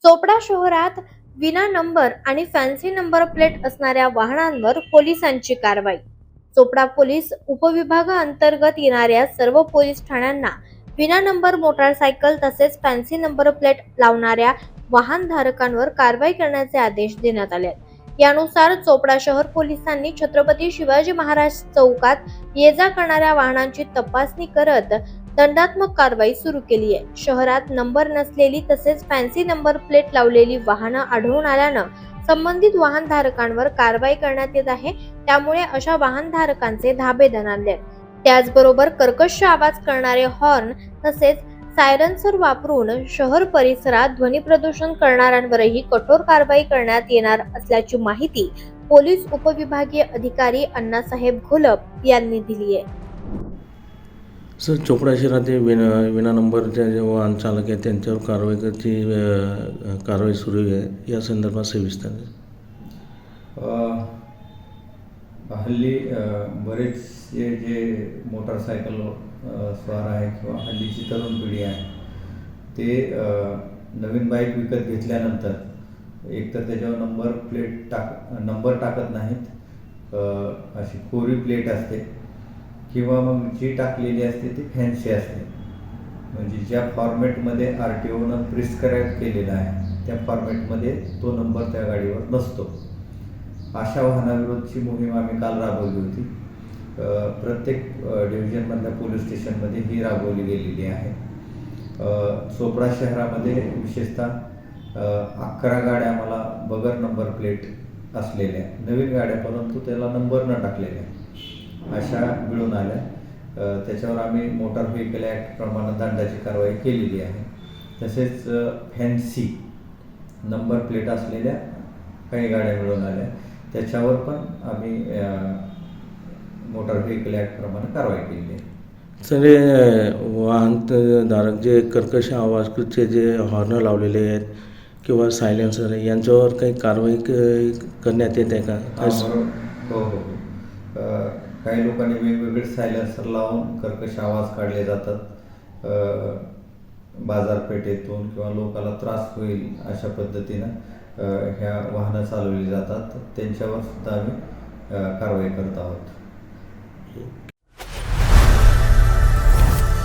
चोपडा शहरात विना नंबर आणि फॅन्सी नंबर प्लेट असणाऱ्या वाहनांवर पोलिसांची कारवाई। चोपडा पोलीस उपविभागाअंतर्गत येणाऱ्या सर्व पोलीस ठाण्यांना विना नंबर मोटारसायकल तसेच फॅन्सी नंबर प्लेट लावणाऱ्या वाहनधारकांवर कारवाई करण्याचे आदेश देण्यात आले आहेत। यानुसार चोपडा शहर पोलिसांनी छत्रपती शिवाजी महाराज चौकात ये-जा करणाऱ्या वाहनांची तपासणी करत दंडात्मक कारवाई सुरू केली आहे। शहरात नंबर नसलेली तसेच फॅन्सी नंबर प्लेट लावलेली वाहनं आढळून आल्यानं संबंधित वाहनधारकांवर कारवाई करण्यात येत आहे। त्यामुळे अशा वाहनधारकांचे धाबे दणाणले आहेत। त्याचबरोबर कर्कश आवाज करणारे हॉर्न तसेच सायरन्सर वापरून शहर परिसरात ध्वनी प्रदूषण करणाऱ्यांवरही कठोर कारवाई करण्यात येणार असल्याची माहिती पोलीस उपविभागीय अधिकारी अण्णासाहेब घोलप यांनी दिली आहे। सर, चोपडा शहरात विना नंबरचे जे वाहन चालक आहेत त्यांच्यावर कारवाई सुरू आहे। या संदर्भात सविस्तर हल्ली बरेचसे जे मोटारसायकल स्वार आहे किंवा हल्लीची तरुण पिढी आहे ते नवीन बाईक विकत घेतल्यानंतर एकतर त्याच्यावर नंबर टाकत नाहीत, अशी कोरी प्लेट असते किंवा मग जी टाकलेली असते ती फॅन्सी असते। म्हणजे ज्या फॉर्मॅटमध्ये RTOनं प्रिस्क्राईब केलेला आहे त्या फॉर्मॅटमध्ये तो नंबर त्या गाडीवर नसतो। अशा वाहनाविरोधाची मोहीम आम्ही काल राबवली होती। प्रत्येक डिव्हिजनमधल्या पोलीस स्टेशनमध्ये ही राबवली गेलेली आहे। चोपडा शहरामध्ये विशेषतः 11 गाड्या मला बगर नंबर प्लेट असलेल्या नवीन गाड्या, परंतु त्याला नंबर न टाकलेल्या अशा मिळून आल्या। त्याच्यावर आम्ही मोटार व्हेकल ॲक्ट प्रमाणे दंडाची कारवाई केलेली आहे। तसेच फॅन्सी नंबर प्लेट असलेल्या काही गाड्या मिळून आल्या, त्याच्यावर पण आम्ही मोटार व्हेकल ॲक्ट प्रमाणे कारवाई केली आहे। सर, वाहनधारक जे कर्कश आवाजचे जे हॉर्न लावलेले आहेत किंवा सायलेन्सर आहे यांच्यावर काही कारवाई करण्यात येते का? हो, काही लोकांनी वेगवेगळे सायलेन्सर लावून कर्कश आवाज काढले जातात। बाजारपेठेतून किंवा लोकांना त्रास होईल अशा पद्धतीनं ह्या वाहनं चालवली जातात, त्यांच्यावर सुद्धा आम्ही कारवाई करत आहोत।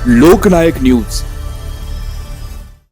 लोकनायक न्यूज